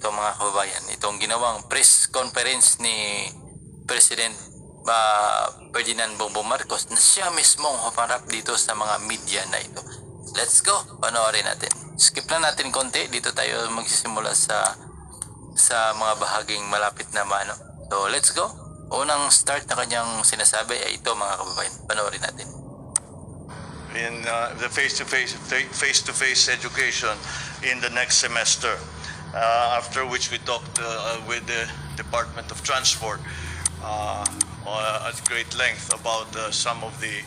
ito mga kababayan, itong ginawang press conference ni President Ferdinand Bongbong Marcos na siya mismong humarap dito sa mga media na ito. Let's go, panoorin natin. Skip lang natin konti, dito tayo magsisimula sa mga bahaging malapit na mano. So let's go. Unang start na kanyang sinasabi ay ito mga kababayan, panoorin natin. In the face-to-face education in the next semester. After which we talked with the Department of Transport at great length about some of the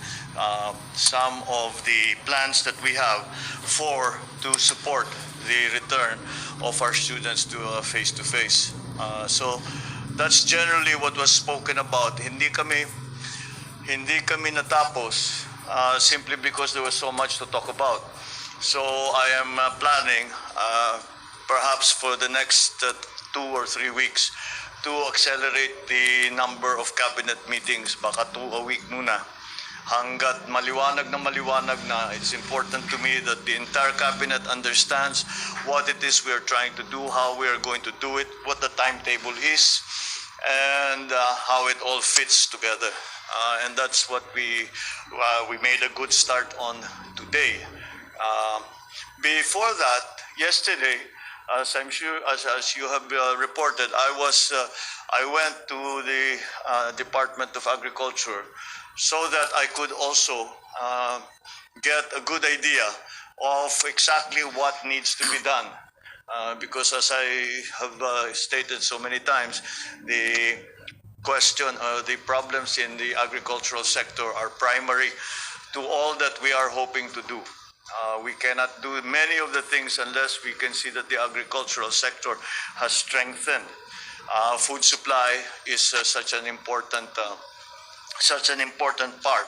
plans that we have to support the return of our students to face-to-face. So that's generally what was spoken about. Hindi kami natapos simply because there was so much to talk about. So I am planning perhaps for the next 2 or 3 weeks to accelerate the number of cabinet meetings, baka 2 a week muna. Hanggat maliwanag na, it's important to me that the entire cabinet understands what it is we are trying to do, how we are going to do it, what the timetable is, and how it all fits together. And that's what we made a good start on today. Before that, yesterday, as I'm sure as you have reported, I went to the Department of Agriculture so that I could also get a good idea of exactly what needs to be done. Because as I have stated so many times, the problems in the agricultural sector are primary to all that we are hoping to do. We cannot do many of the things unless we can see that the agricultural sector has strengthened. Food supply is such an important part.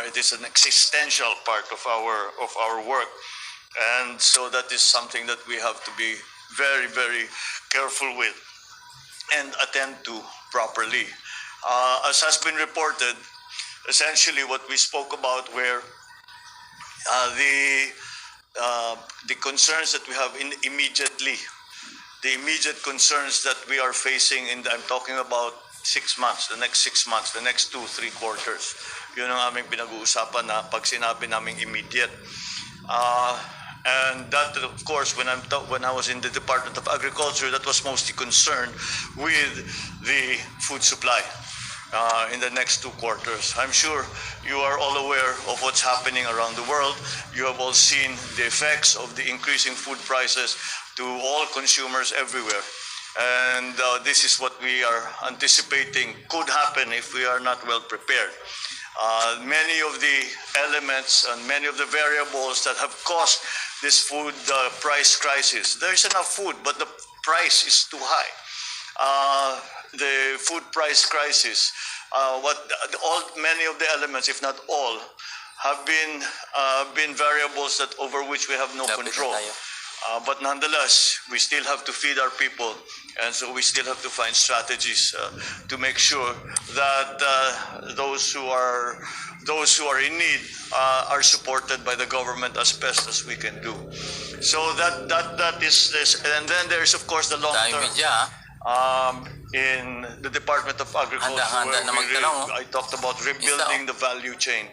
It is an existential part of our work, and so that is something that we have to be very, very careful with and attend to properly. As has been reported, essentially what we spoke about were the concerns that we have immediately, the immediate concerns that we are facing I'm talking about 6 months, the next 6 months, the next 2-3 quarters. Yun ang aming pinag-uusapan na pag sinabi naming immediate. And that, of course, when I was in the Department of Agriculture, that was mostly concerned with the food supply in the next 2 quarters. I'm sure you are all aware of what's happening around the world. You have all seen the effects of the increasing food prices to all consumers everywhere. And this is what we are anticipating could happen if we are not well prepared. Many of the elements and many of the variables that have caused this food price crisis. There is enough food, but the price is too high. The food price crisis, many of the elements, if not all, have been variables over which we have no control. But nonetheless, we still have to feed our people, and so we still have to find strategies to make sure that those who are in need are supported by the government as best as we can do. So that is this, and then there is of course the long term. In the Department of Agriculture, I talked about rebuilding the value chain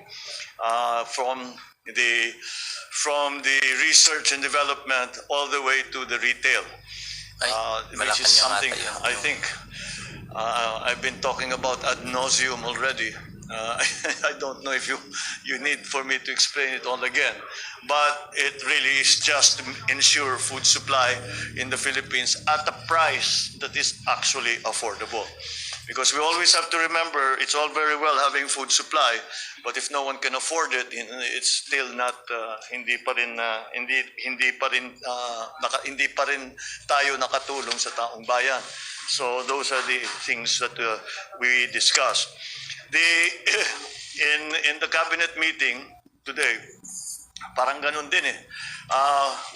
from the research and development all the way to the retail, which is something I think I've been talking about ad nauseum already. I don't know if you need for me to explain it all again, but it really is just to ensure food supply in the Philippines at a price that is actually affordable. Because we always have to remember, it's all very well having food supply, but if no one can afford it, it's still not hindi pa rin tayo nakatulong sa taong bayan. So those are the things that we discussed. In the cabinet meeting today, parang ganun din eh.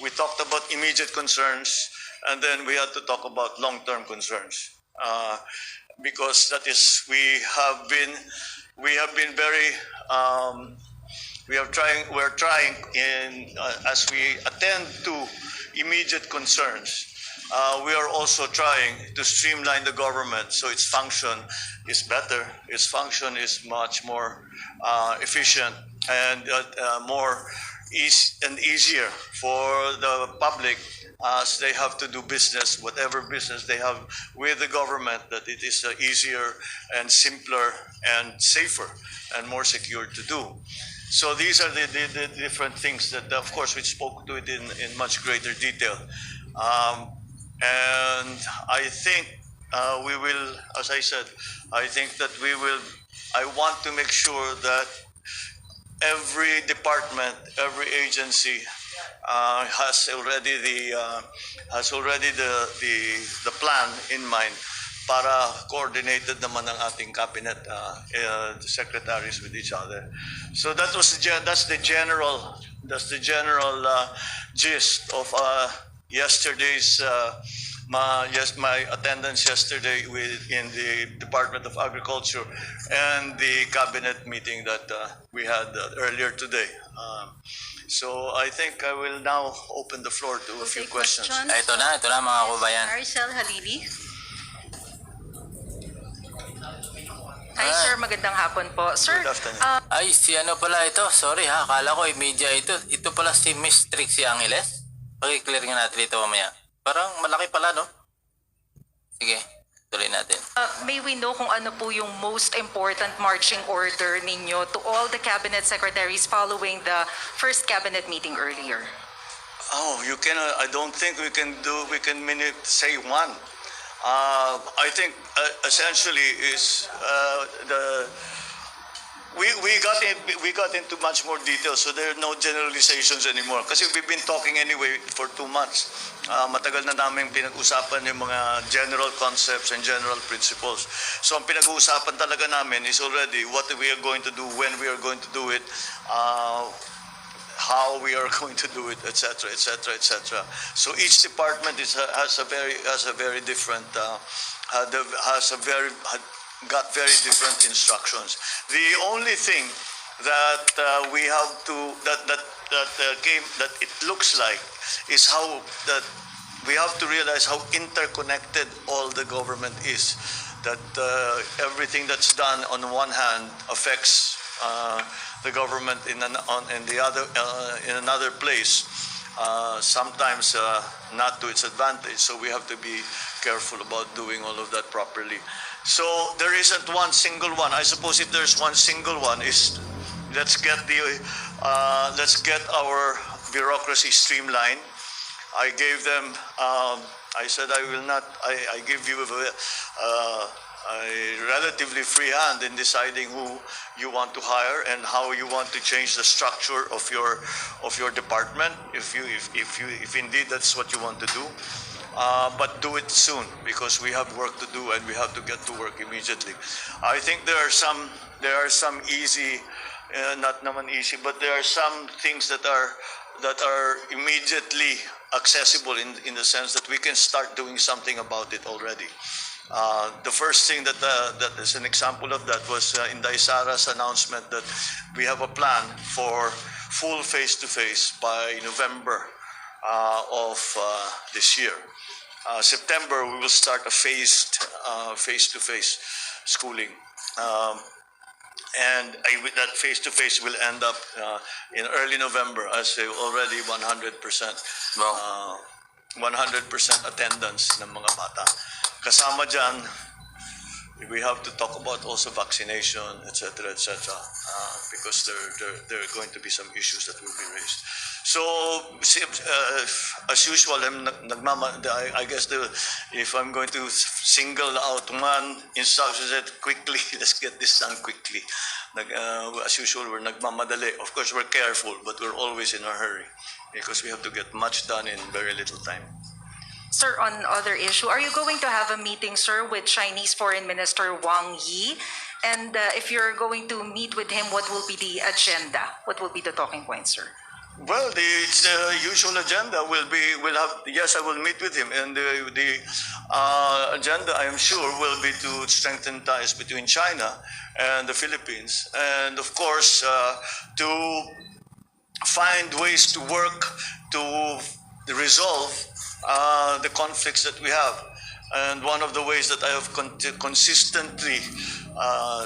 We talked about immediate concerns, and then we had to talk about long-term concerns. Because that is, we're trying as we attend to immediate concerns, we are also trying to streamline the government so its function is better, its function is much more efficient and easier for the public as they have to do business, whatever business they have with the government, that it is easier and simpler and safer and more secure to do. So these are the different things that, of course, we spoke to it in much greater detail. And I think we will, as I said, I think that I want to make sure that every department, every agency has already the plan in mind para coordinated naman ang ating cabinet secretaries with each other. So that's the general gist of yesterday's my attendance yesterday in the Department of Agriculture and the cabinet meeting that we had earlier today. So I think I will now open the floor to a few questions. Ito na mga kabayan. Maricel Halili. Hi sir, magandang hapon po. Sir, Good afternoon. Ay, si ano pala ito? Sorry ha, akala ko media ito. Ito pala si Miss Trixie Angeles. Pag-clear nga natin ito mamaya. Parang malaki pala, no? Sige, tuloy natin. may we know kung ano po yung most important marching order ninyo to all the cabinet secretaries following the first cabinet meeting earlier? Oh, you can. I don't think we can say one. I think essentially is we got into much more detail, so there are no generalizations anymore. Kasi we've been talking anyway for 2 months. Matagal na namin pinag-usapan yung mga general concepts and general principles. So ang pinag-uusapan talaga namin is already what we are going to do, when we are going to do it, how we are going to do it, etc., etc., etc. So each department has got very different instructions. The only thing that we have to that it looks like is how that we have to realize how interconnected all the government is. That everything that's done on one hand affects the government in another place. Sometimes not to its advantage. So we have to be careful about doing all of that properly. So there isn't one single one. I suppose if there's one single one is let's get our bureaucracy streamlined. I gave them. I said I will not. I give you a relatively free hand in deciding who you want to hire and how you want to change the structure of your department. If indeed that's what you want to do. But do it soon because we have work to do and we have to get to work immediately. I think there are some easy, not naman easy, but there are some things that are immediately accessible in the sense that we can start doing something about it already. The first thing that is an example of that was in Daisara's announcement that we have a plan for full face-to-face by November of this year. September, we will start a phased face-to-face schooling. And that face-to-face will end up in early November as already 100% attendance ng mga bata. Kasama dyan, we have to talk about also vaccination, etc., because there are going to be some issues that will be raised. So, as usual, I guess if I'm going to single out one instruction, that quickly, let's get this done quickly. As usual, we're nagmamadali. Of course, we're careful, but we're always in a hurry because we have to get much done in very little time. Sir, on other issue, are you going to have a meeting, sir, with Chinese Foreign Minister Wang Yi? And if you're going to meet with him, what will be the agenda? What will be the talking points, sir? Well, the usual agenda yes, I will meet with him, and the agenda, I am sure, will be to strengthen ties between China and the Philippines, and of course, to find ways to work to resolve the conflicts that we have. And one of the ways that I have consistently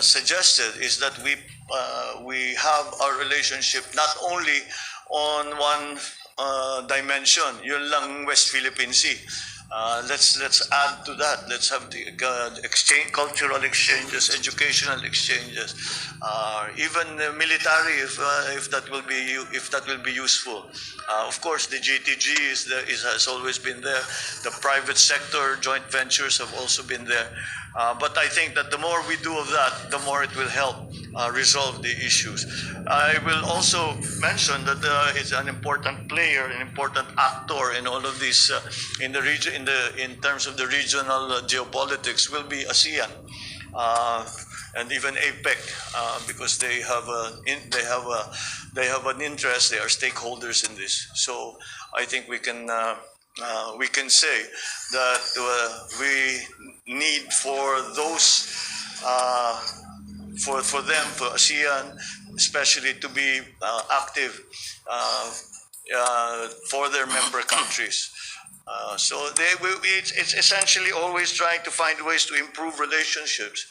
suggested is that we have our relationship not only on one dimension, yun lang West Philippine Sea. Let's add to that. Let's have the exchange, cultural exchanges, educational exchanges, even military, if that will be useful. Of course, the GTG has always been there. The private sector joint ventures have also been there. But I think that the more we do of that, the more it will help resolve the issues. I will also mention that it's an important player, an important actor in all of these in the region, in terms of the regional geopolitics, will be ASEAN. And even APEC, because they have an interest. They are stakeholders in this. So I think we can say that we need for those for them, for ASEAN especially, to be active for their member countries. So it's essentially always trying to find ways to improve relationships.